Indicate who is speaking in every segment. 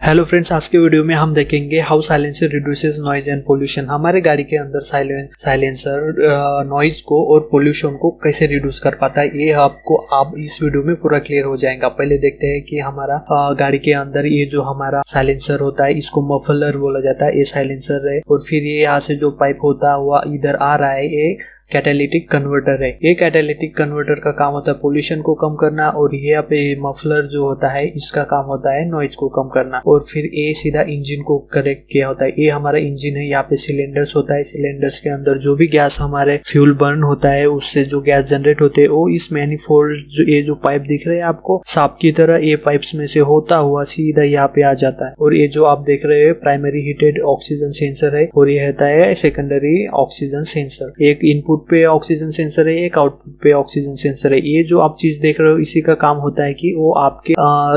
Speaker 1: Hello friends, आज के video में हम देखेंगे how silencer reduces noise and pollution. हमारे गाड़ी के अंदर साइलेंसर नॉइज को और पोल्यूशन को कैसे रिड्यूस कर पाता है, ये आप इस वीडियो में पूरा क्लियर हो जाएगा। पहले देखते हैं कि हमारा गाड़ी के अंदर ये जो हमारा साइलेंसर होता है इसको मफलर बोला जाता है, ये साइलेंसर है। और फिर ये यहाँ से जो पाइप होता हुआ इधर आ रहा है, ये कैटालिटिक कन्वर्टर है। ये कैटालिटिक कन्वर्टर का काम होता है पोल्यूशन को कम करना, और यहाँ पे मफलर जो होता है इसका काम होता है नॉइज को कम करना। और फिर ये सीधा इंजन को करेक्ट किया होता है। ये हमारा इंजन है, यहाँ पे सिलेंडर्स होता है। सिलेंडर्स के अंदर जो भी गैस हमारे फ्यूल बर्न होता है उससे जो गैस जनरेट होते हैं वो इस मैनिफोल्ड ये जो पाइप दिख रहे हैं आपको सांप की तरह, ये पाइप्स में से होता हुआ सीधा यहाँ पे आ जाता है। और ये जो आप देख रहे हैं प्राइमरी हीटेड ऑक्सीजन सेंसर है, और ये होता है सेकेंडरी ऑक्सीजन सेंसर। एक इनपुट पे ऑक्सीजन सेंसर है, एक आउटपुट पे ऑक्सीजन सेंसर है। ये जो आप चीज देख रहे हो इसी का काम होता है कि वो आपके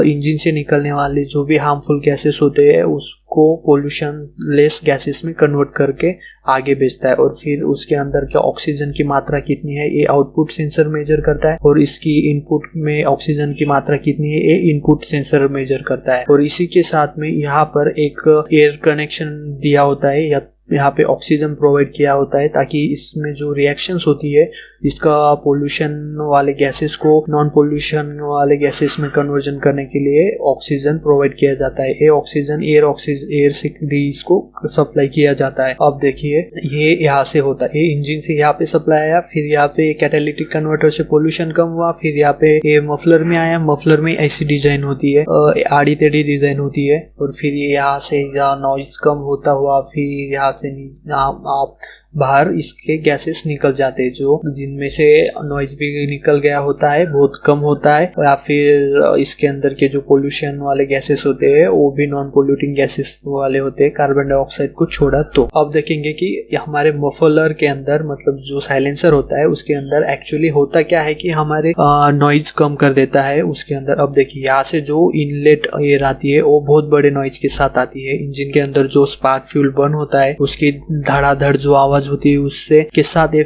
Speaker 1: इंजन से निकलने वाले जो भी हार्मफुल गैसेस होते हैं उसको पोल्यूशन लेस गैसेस में कन्वर्ट करके आगे भेजता है। और फिर उसके अंदर के ऑक्सीजन की मात्रा कितनी है ये आउटपुट सेंसर मेजर करता है, और इसकी इनपुट में ऑक्सीजन की मात्रा कितनी है ये इनपुट सेंसर मेजर करता है। और इसी के साथ में यहाँ पर एक एयर कनेक्शन दिया होता है, या यहाँ पे ऑक्सीजन प्रोवाइड किया होता है, ताकि इसमें जो रिएक्शंस होती है इसका पोल्यूशन वाले गैसेस को नॉन पोल्यूशन वाले गैसेस में कन्वर्जन करने के लिए ऑक्सीजन प्रोवाइड किया जाता है। ये ऑक्सीजन एयर से इसको सप्लाई किया जाता है। अब देखिए ये यहाँ से होता है, ये इंजन से यहाँ पे सप्लाई आया, फिर यहाँ पे कैटालिटिक कन्वर्टर से पोल्यूशन कम हुआ, फिर यहाँ पे ये मफलर में आया। मफलर में ऐसी डिजाइन होती है, आड़ी टेढ़ी डिजाइन होती है। और फिर ये यहाँ से नॉइज कम होता हुआ फिर यहाँ से आप बाहर इसके गैसेस निकल जाते हैं, जो जिनमें से नॉइज भी निकल गया होता है बहुत कम होता है, या फिर इसके अंदर के जो पोल्यूशन वाले गैसेस होते हैं वो भी नॉन पोल्यूटिंग गैसेस वाले होते हैं, कार्बन डाइऑक्साइड को छोड़ा तो। अब देखेंगे कि हमारे मफलर के अंदर, मतलब जो साइलेंसर होता है उसके अंदर एक्चुअली होता क्या है कि हमारे नॉइज कम कर देता है उसके अंदर। अब देखिए यहाँ से जो इनलेट एयर आती है वो बहुत बड़े नॉइज के साथ आती है। इंजन के अंदर जो स्पार्क फ्यूल बर्न होता है उसकी धड़ाधड़ जो आवाज होती है उससे के साथ ये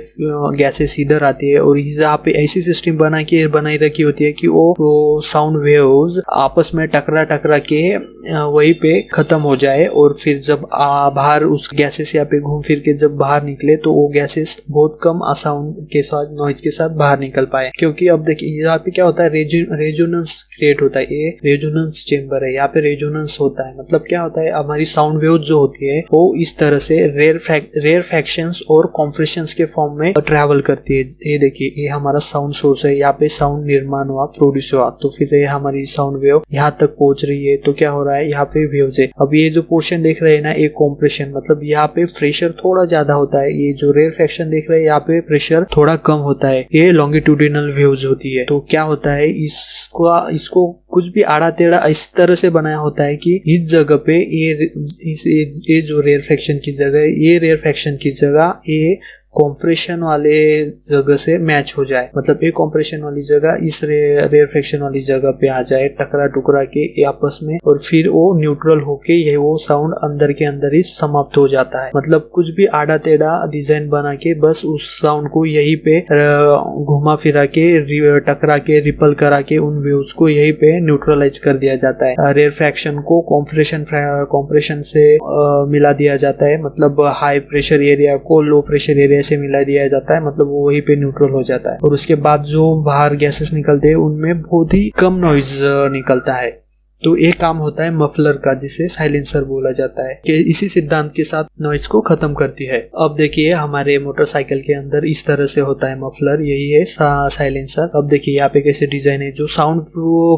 Speaker 1: गैसेस इधर आती है। और यहाँ पे ऐसी सिस्टम बनाई रखी होती है कि वो साउंड वेव्स आपस में टकरा के वहीं पे खत्म हो जाए, और फिर जब बाहर उस गैसेस यहाँ पे घूम फिर के जब बाहर निकले तो वो गैसेस बहुत कम साउंड के साथ नॉइज के साथ बाहर निकल पाए। क्योंकि अब देखिए यहाँ पे क्या होता है, रेजोनेंस क्रिएट होता है। ये रेजोनेंस चेंबर है, यहाँ पे रेजोनेंस होता है। मतलब क्या होता है, हमारी साउंड वेव जो होती है वो इस तरह से रेयर फ्रैक्शंस और कॉम्प्रेशंस के फॉर्म में ट्रैवल करती है। ये देखिए ये हमारा साउंड सोर्स है, यहाँ पे साउंड निर्माण हुआ, प्रोड्यूस हुआ, तो फिर ये हमारी साउंड वेव यहाँ तक पहुंच रही है। तो क्या हो रहा है, यहाँ पे वेव्स है। अब ये जो पोर्शन देख रहे हैं ना, एक कॉम्प्रेशन, मतलब यहाँ पे प्रेशर थोड़ा ज्यादा होता है। ये जो रेयर फ्रैक्शन देख रहे हैं यहाँ पे प्रेशर थोड़ा कम होता है, ये लॉन्गिट्यूडिनल वेव्स होती है। तो क्या होता है, इसको कुछ भी आड़ा टेढ़ा इस तरह से बनाया होता है कि इस जगह पे ये जो रेयर फ्रैक्शन की जगह है, ये रेयर फ्रैक्शन की जगह ये कॉम्प्रेशन वाले जगह से मैच हो जाए। मतलब ये कॉम्प्रेशन वाली जगह इस रेयर फ्रैक्शन वाली जगह पे आ जाए, टकरा टुकरा के आपस में, और फिर वो न्यूट्रल होके ये वो साउंड अंदर के अंदर ही समाप्त हो जाता है। मतलब कुछ भी आड़ा टेढ़ा डिजाइन बना के बस उस साउंड को यहीं पे घुमा फिरा के टकरा के रिपल करा के उन वेव्स को यहीं पे न्यूट्रलाइज कर दिया जाता है। रेयर फ्रैक्शन को कॉम्प्रेशन से मिला दिया जाता है। मतलब हाई प्रेशर एरिया को लो प्रेशर एरिया से मिला दिया जाता है, मतलब वो वहीं पे न्यूट्रल हो जाता है। और उसके बाद जो बाहर गैसेस निकलते हैं उनमें बहुत ही कम नॉइज निकलता है। तो एक काम होता है मफलर का, जिसे साइलेंसर बोला जाता है, कि इसी सिद्धांत के साथ नॉइज को खत्म करती है। अब देखिए हमारे मोटरसाइकिल के अंदर इस तरह से होता है मफलर, यही है साइलेंसर। अब देखिए यहाँ पे कैसे डिजाइन है, जो साउंड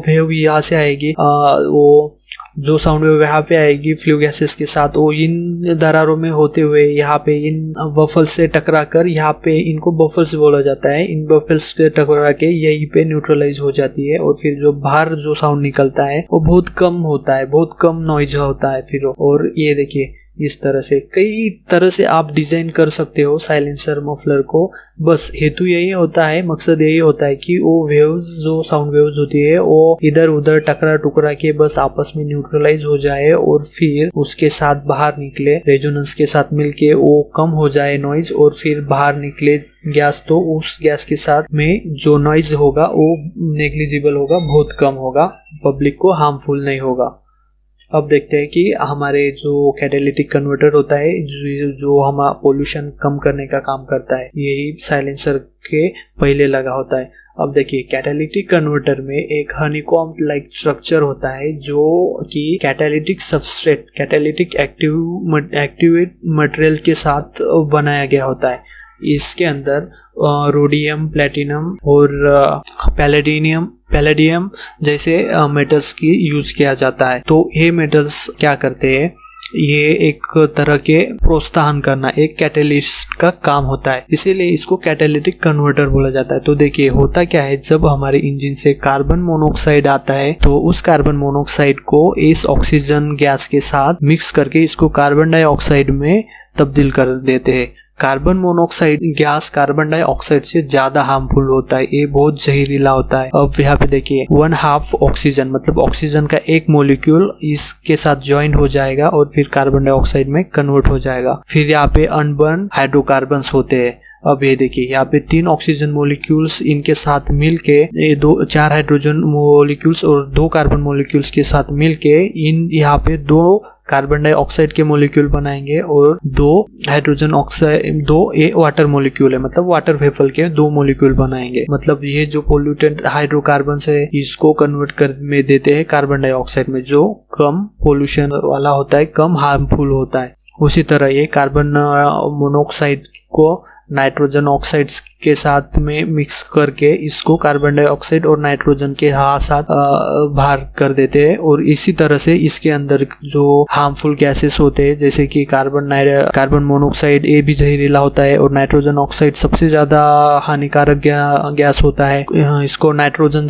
Speaker 1: वेव यहाँ से आएगी, वो जो साउंड वेव यहाँ पे आएगी फ्लू गैसेस के साथ, वो इन दरारों में होते हुए यहाँ पे इन बफल्स से टकरा कर, यहाँ पे इनको बफल्स बोला जाता है, इन बफल्स से टकरा के यहीं पे न्यूट्रलाइज हो जाती है। और फिर जो बाहर जो साउंड निकलता है वो बहुत कम होता है, बहुत कम नॉइज होता है फिर। और ये देखिए इस तरह से कई तरह से आप डिजाइन कर सकते हो साइलेंसर मफलर को। बस हेतु यही होता है, मकसद यही होता है कि वो वेव्स जो साउंड वेव्स होती है वो इधर उधर टकरा टुकरा के बस आपस में न्यूट्रलाइज हो जाए, और फिर उसके साथ बाहर निकले रेजोनेंस के साथ मिलके वो कम हो जाए नॉइज, और फिर बाहर निकले गैस, तो उस गैस के साथ में जो नॉइज होगा वो नेग्लिजिबल होगा, बहुत कम होगा, पब्लिक को हार्मफुल नहीं होगा। अब देखते हैं कि हमारे जो कैटालिटिक कन्वर्टर होता है जो हम पोल्यूशन कम करने का काम करता है, यही साइलेंसर के पहले लगा होता है। अब देखिए कैटालिटिक कन्वर्टर में एक हनीकॉम्ब लाइक स्ट्रक्चर होता है जो कि catalytic substrate, catalytic activate material के साथ बनाया गया होता है। इसके अंदर रोडियम, प्लेटिनम और पैलेडियम जैसे मेटल्स की यूज किया जाता है। तो ये मेटल्स क्या करते हैं, ये एक तरह के प्रोत्साहन करना एक कैटेलिस्ट का काम होता है, इसीलिए इसको कैटालिटिक कन्वर्टर बोला जाता है। तो देखिए होता क्या है, जब हमारे इंजन से कार्बन मोनोऑक्साइड आता है तो उस कार्बन मोनोऑक्साइड को इस ऑक्सीजन गैस के साथ मिक्स करके इसको कार्बन डाइऑक्साइड में तब्दील कर देते हैं। Carbon monoxide gas carbon dioxide से ज्यादा हार्मफुल होता है, ये बहुत जहरीला होता है। अब यहाँ पे देखिए 1/2 ऑक्सीजन, मतलब ऑक्सीजन का एक मॉलिक्यूल इसके साथ ज्वाइन हो जाएगा और फिर कार्बन डाइऑक्साइड में कन्वर्ट हो जाएगा। फिर यहाँ पे अनबर्न हाइड्रोकार्बन्स होते हैं। अब ये देखिए यहाँ पे 3 ऑक्सीजन मॉलिक्यूल्स इनके साथ मिलके ये 4 हाइड्रोजन मॉलिक्यूल्स और 2 कार्बन मॉलिक्यूल्स के साथ मिलके यहाँ पे 2 कार्बन डाइऑक्साइड के मॉलिक्यूल बनाएंगे और 2 हाइड्रोजन ऑक्साइड, 2 वाटर मॉलिक्यूल है, मतलब वाटर वेपर के 2 मॉलिक्यूल बनाएंगे। मतलब ये जो पोल्यूटेंट हाइड्रोकार्बन है इसको कन्वर्ट कर में देते हैं कार्बन डाइऑक्साइड में, जो कम पोल्यूशन वाला होता है, कम हार्मफुल होता है। उसी तरह ये कार्बन मोनोऑक्साइड को नाइट्रोजन ऑक्साइड्स के साथ में मिक्स करके इसको कार्बन डाइऑक्साइड और नाइट्रोजन के साथ बाहर कर देते हैं। और इसी तरह से इसके अंदर जो हार्मफुल गैसेस होते हैं जैसे कि कार्बन मोनोऑक्साइड, ये भी जहरीला होता है और नाइट्रोजन ऑक्साइड सबसे ज्यादा हानिकारक गैस होता है। इसको नाइट्रोजन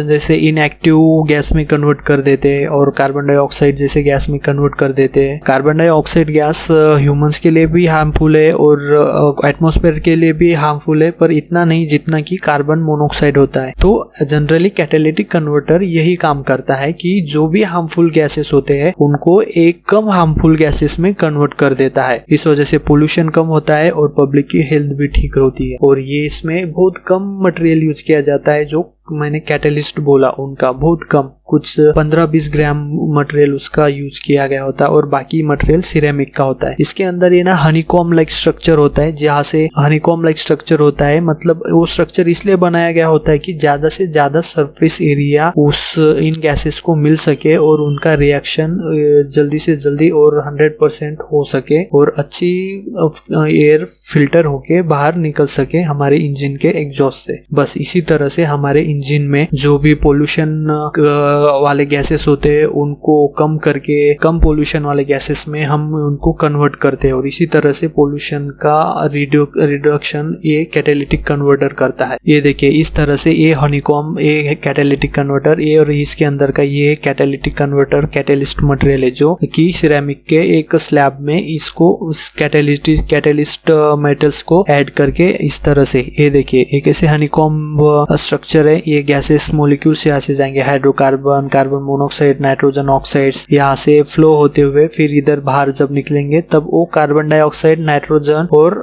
Speaker 1: जैसे इनएक्टिव गैस में कन्वर्ट कर देते हैं और कार्बन डाइऑक्साइड जैसे गैस में कन्वर्ट कर देते हैं। कार्बन डाइऑक्साइड गैस ह्यूमंस के लिए भी हार्मफुल है और एटमॉस्फेयर के लिए भी हार्मफुल है, पर इतना नहीं जितना कि कार्बन मोनोऑक्साइड होता है। तो जनरली कैटालिटिक कन्वर्टर यही काम करता है कि जो भी हार्मफुल गैसेस होते हैं उनको एक कम हार्मफुल गैसेस में कन्वर्ट कर देता है। इस वजह से पोल्यूशन कम होता है और पब्लिक की हेल्थ भी ठीक होती है। और ये इसमें बहुत कम मटेरियल यूज किया जाता है, जो मैंने कैटलिस्ट बोला उनका बहुत कम, कुछ 15-20 ग्राम मटेरियल उसका यूज किया गया होता है और बाकी मटेरियल सिरेमिक का होता है। इसके अंदर ये ना हनीकॉम्ब लाइक स्ट्रक्चर होता है, जहाँ से हनीकॉम्ब लाइक स्ट्रक्चर होता है, मतलब वो स्ट्रक्चर इसलिए बनाया गया होता है कि ज्यादा से ज्यादा सरफेस एरिया उस इन गैसेस को मिल सके और उनका रिएक्शन जल्दी से जल्दी और 100% हो सके और अच्छी एयर फिल्टर होके बाहर निकल सके हमारे इंजन के एग्जॉस्ट से। बस इसी तरह से हमारे इंजन में जो भी पोल्यूशन वाले गैसेस होते हैं उनको कम करके कम पोल्यूशन वाले गैसेस में हम उनको कन्वर्ट करते हैं और इसी तरह से पोल्यूशन का रिडक्शन ये कैटालिटिक कन्वर्टर करता है। ये देखिए इस तरह से ये हनीकॉम्ब, ये कैटालिटिक कन्वर्टर, ये और इसके अंदर का ये कैटालिटिक कन्वर्टर कैटलिस्ट मटेरियल है जो कि सिरेमिक के एक स्लैब में इसको कैटलिस्ट मेटल्स को ऐड करके इस तरह से ये देखिए एक ऐसे हनीकॉम्ब स्ट्रक्चर है। ये गैसेस मॉलिक्यूल्स यहाँ से जाएंगे, hydrocarbon, carbon monoxide, nitrogen oxides, यहाँ से फ्लो होते हुए फिर इधर बाहर जब निकलेंगे तब वो कार्बन डाइऑक्साइड, नाइट्रोजन और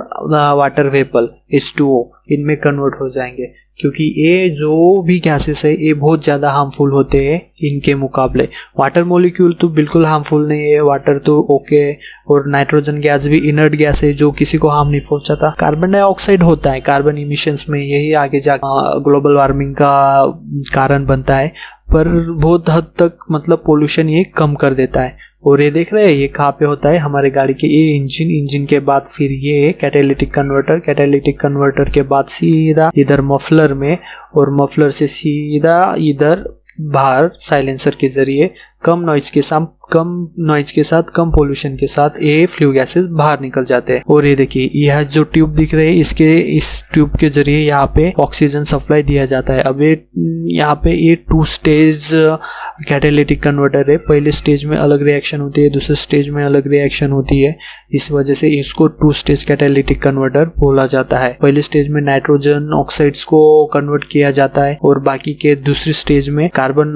Speaker 1: वाटर वेपर H2O इनमें कन्वर्ट हो जाएंगे। क्योंकि ये जो भी गैसेस है ये बहुत ज्यादा हार्मफुल होते हैं इनके मुकाबले। वाटर मॉलिक्यूल तो बिल्कुल हार्मफुल नहीं है, वाटर तो ओके, और नाइट्रोजन गैस भी इनर्ट गैस है जो किसी को हार्म नहीं पहुंचाता। कार्बन डाइऑक्साइड होता है कार्बन इमिशंस में, यही आगे जाकर ग्लोबल वार्मिंग का कारण बनता है, पर बहुत हद तक मतलब पोल्यूशन ये कम कर देता है। और ये देख रहे हैं ये कहाँ पे होता है, हमारे गाड़ी के ये इंजन के बाद फिर ये कैटालिटिक कन्वर्टर के बाद सीधा इधर मफलर में, और मफलर से सीधा इधर बाहर साइलेंसर के जरिए कम नॉइज के साथ कम पोल्यूशन के साथ ये फ्लू गैसेस बाहर निकल जाते हैं। और ये देखिए यह जो ट्यूब दिख रहे हैं इस ट्यूब के जरिए यहाँ पे ऑक्सीजन सप्लाई दिया जाता है। अब ये यहाँ पे ये 2 स्टेज कैटालिटिक कन्वर्टर है। पहले स्टेज में अलग रिएक्शन होती है, दूसरे स्टेज में अलग रिएक्शन होती है, इस वजह से इसको 2 स्टेज कैटालिटिक कन्वर्टर बोला जाता है। पहले स्टेज में नाइट्रोजन ऑक्साइड्स को कन्वर्ट किया जाता है और बाकी के दूसरी स्टेज में कार्बन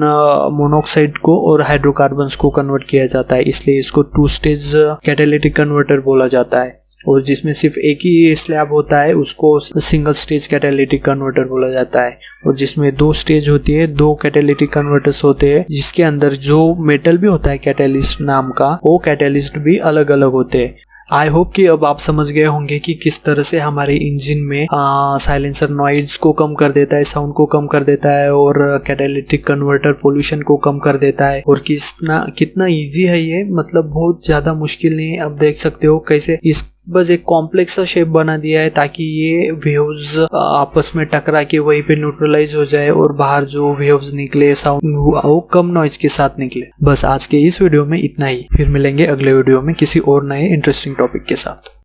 Speaker 1: मोनोऑक्साइड को और हाइड्रोकार्बन्स को कन्वर्ट किया जाता है, इसलिए इसको 2 स्टेज कैटालिटिक कन्वर्टर बोला जाता है। और जिसमें सिर्फ एक ही स्लैब होता है उसको सिंगल स्टेज कैटालिटिक कन्वर्टर बोला जाता है। और जिसमें 2 स्टेज होती है, 2 कैटालिटिक कन्वर्टर्स होते हैं, जिसके अंदर जो मेटल भी होता है कैटालिस्ट नाम का, वो कैटालिस्ट भी अलग अलग होते हैं। आई होप कि अब आप समझ गए होंगे कि किस तरह से हमारे इंजन में साइलेंसर नॉइज को कम कर देता है, साउंड को कम कर देता है, और कैटालिटिक कन्वर्टर पोल्यूशन को कम कर देता है। और कितना इजी है ये, मतलब बहुत ज्यादा मुश्किल नहीं है। अब देख सकते हो कैसे इस बस एक कॉम्प्लेक्स सा शेप बना दिया है ताकि ये वेव्स आपस में टकरा के वहीं पे न्यूट्रलाइज हो जाए और बाहर जो वेव्स निकले साउंड वो कम नॉइज के साथ निकले। बस आज के इस वीडियो में इतना ही, फिर मिलेंगे अगले वीडियो में किसी और नए इंटरेस्टिंग टॉपिक के साथ।